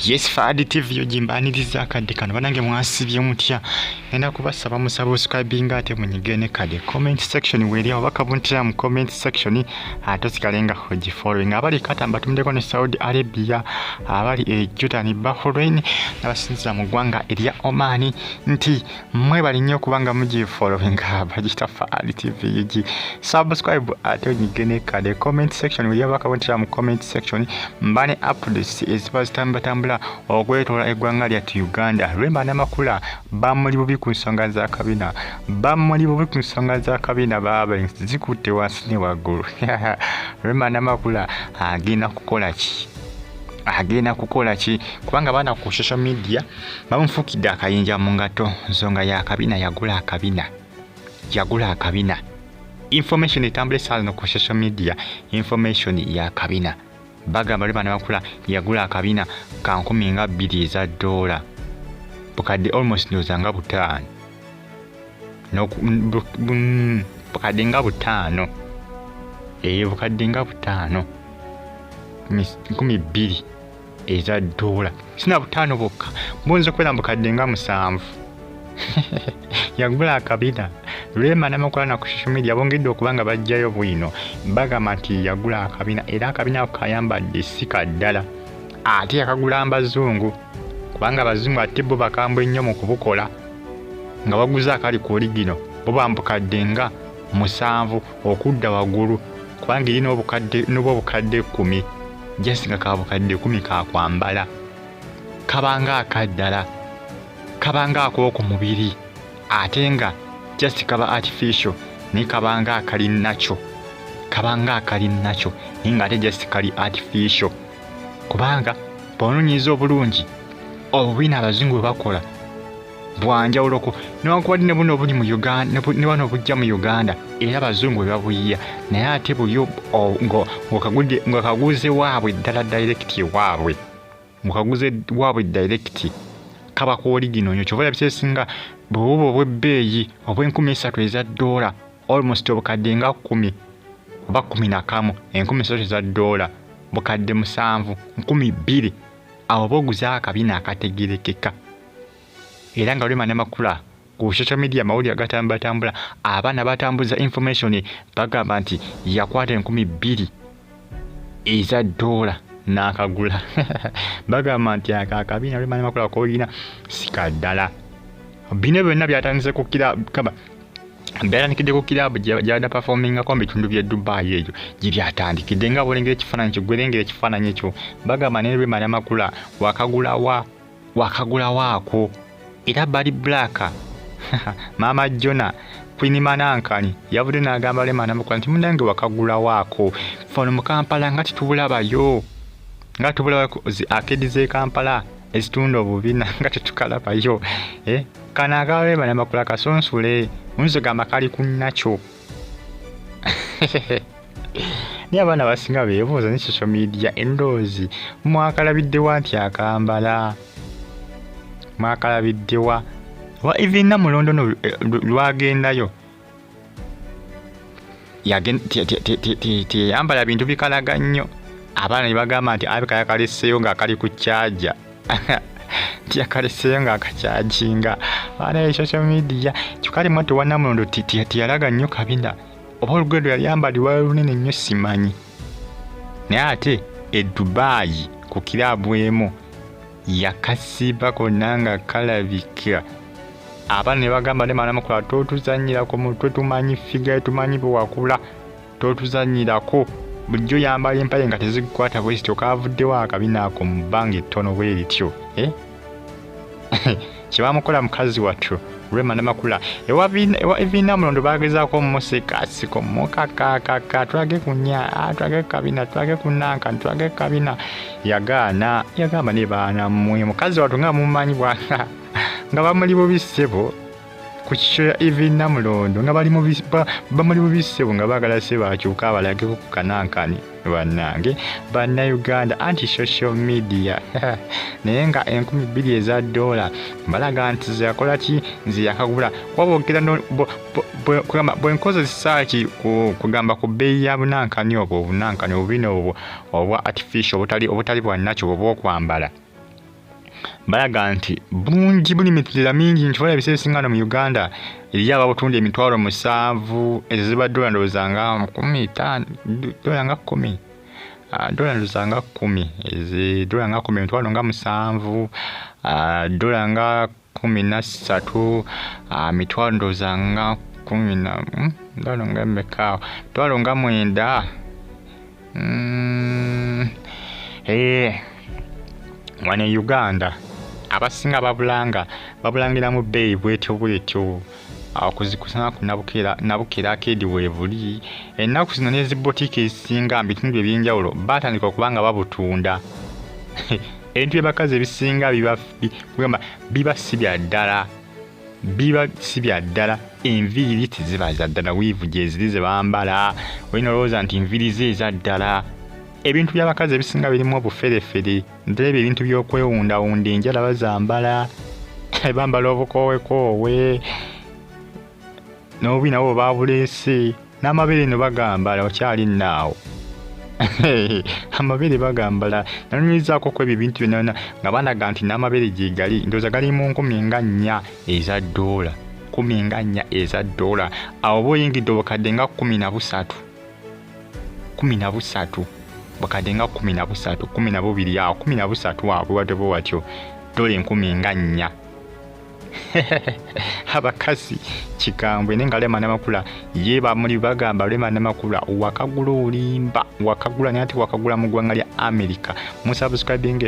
Yes, Fadi TV ojimbaniriza akadde kano banange mwasibye mutya enda kubasaba musaba subscribing ate munyigene kade comment section weri abakabuntira mu comment section atosikalenga hoji following abali katamba tumdeko ne Saudi Arabia abali Jordan Bahrain nabasinza mu gwanga eria Oman nti mwe bali nnyo kubanga muji following abajita Fadi TV yiji subscribe ate munyigene kade comment section weri abakabuntira mu comment section mbane updates ezibazitamba ogwetola eggwanga lya Uganda. Rema Namakuula bamuli bubi ku nsonga za Akabiina. Bamuli bubi ku nsonga za Akabiina baba zikutte wansi ne waggulu. Rema Namakuula agenda kukola ki? Agenda kukola ki? Kubanga bana ku social media bamufukidde akayinja mu ngato nsonga ya Akabiina yagula Akabiina. Yagula Akabiina. Information etambule sana ku social media. Information ya Akabiina. Bagamba Rema Namakuula yagula Akabiina ka $2,000 eza dola bukadde almost nozanga butaano bukadde nga butaano bukadde nga butaano $2,000 eza dola sina butaano bokka mbunze kwera bukadde nga 7 yagula Akabiina. Rema Namakuula na ku social media bongedde okubanga bajjayo bwino bagamba nti yagula Akabiina era Akabiina kayambadde sikaddala ate yakagula Abazungu kubanga Abazungu ate bo bakambwe nnyo mu kubukola nga baguza akali ku oligino bo bambukadde nga 7 okudda waggulu kubanga ino obukadde n'obo obukadde 10 jasinga ka bukadde 10 ka kwambala kabanga akaddala kabanga akoko mubiri ate nga just kaba artificial ni kabanga akali nacho inga ate just kali artificial kubanga bonunyizo obulungi obubina Abazungu bakola bwanja uloko niwankubadde ne buno obuli mu Uganda ne bano bujja mu Uganda era Abazungu babuyiya naye ate buyo ngokaguze waabwe ddala direct waabwe ngokaguze waabwe direct kaba ku oligino nyo chovola bisesinga bobo bwebbeeyi obw'$3,000 eza dola almost obukadde nga 10 oba 11 $3,000 eza dola bukadde 7 $2,000 abo boguza Akabiina akategerekeka era nga Rema Namakuula ku social media mawuli agatambula abaana batambuza information bagamba nti yakwata $2,000 eza dola nakagula bagamba nti Akabiina Rema Namakuula koolina sikaddala bino byonna byatandise ku kaba byatandikidde ku kilabu gyada performing ko mu bitundu bya Dubai eyo gyatandikidde nga bolengera ekifaananyi kyo gwerengera ekifaananyi ekyo bagamba ne Rema Namakuula wakagula waako era bali black Mama Jona Queen Manankani yavudde n'agamba Rema Namakuula nti munange wakagula waako fono mu Kampala nga titubulabayo nga tubula akedize Kampala ezitundu obubina nga tetukalabayo kana aga Rema Namakuula kasonsule unzo gamba kali kunnacho ni abaana basinga beebuuza ne social media endoozi mwakalabiddewa nti Akambala mwakalabiddewa wa even Namulondo no lwagendayo yambala bintu bikalaga nnyo abaana bagamba nti abika yakaleseyo nga akali ku charger yakaleseyo nga akakyajinga abaana social media kyokali mwato wa Namulondo tiyalaga nnyo Kabinda oba olugendo yali yambaliwa lunene nnyo simanyi naye ate Dubai ku kilabu emu yakasibako nanga kalabika abaana ne bagamba Rema Namakuula totuzanyirako mutwe tumanyi figa tumanyi bwakula totuzanyirako bulijjo yambala empale nga tezikukwata bwesityo kavuddewo Akabiina ako mu bbanga ettono bwe lityo kyebamukola mukazi wattu Rema Namakuula ewa Namulondo bagezaako musekasiko mukakakaka twage kunya twage Akabiina twage kunanka twage Akabiina yagaana yagamba ne baana mmwe mukazi wattu nga mumanyi bwana nga bamuli bubisebo ku kisho ya Namulondo nga bamuli bubisebo nga bagala se bakyuka abalage ku kanankani bannange banna Uganda anti social media naye nga $2,000 eza dola mbalaga nti ziyakola ki nzi yakagula wabogera bwenkoze search kugamba ku bbeeyi ya bunankani obwo obunankani obubino obwo obwa artificial obutali bwa natural obw'okwambala balaga nti bungi buli mitulira mingi nti wala ebisese singano mu Uganda eriyo ababutunda emitwalo 7 eziba dola ndowooza nga 15 dola nga 10 dola ndowooza nga 10 ezi dola nga 10 emitwalo nga 7 dola nga 13 mitwalo ndowooza nga 10 dola nga mmeka mitwalo nga 9 wano e Uganda abasinga babulangira mu bbeeyi bwetyo okuzikusana ku nabukira akedi weebuli ennaku zino n'ezi boutique ezisinga mu bitundu ebyenjawulo batandika okubanga babutunda ebintu by'abakazi ebisinga biba si bya ddala enviiri teziba za ddala wiivu gye ziri ze bambala olina olowooza nti enviiri ze eza ddala ebintu by'abakazi ebisinga birimu obuferefere ddala ebyo ebintu by'okwewundawunda enjala bazambala bambala obukoowekoowe n'obubi nabo babuleese n'amabere no bagambala okyali naawo amabere bagambala nanonyerizaako ku ebyo ebintu byonna nga banaga nti n'amabere gye gali ndowooza gali mu 4,000 eza dola 4,000 eza dola awo oba oyingidde obukadde nga 13 bukadde nga 13 12 awo 13 awo bwatyo watyo dola 10,000 abakazi kikambwe nenga Rema Namakuula ye bamuli bagamba Rema Namakuula wakagula olimba wakagula nati wakagula mu ggwanga lya America. Musubscribing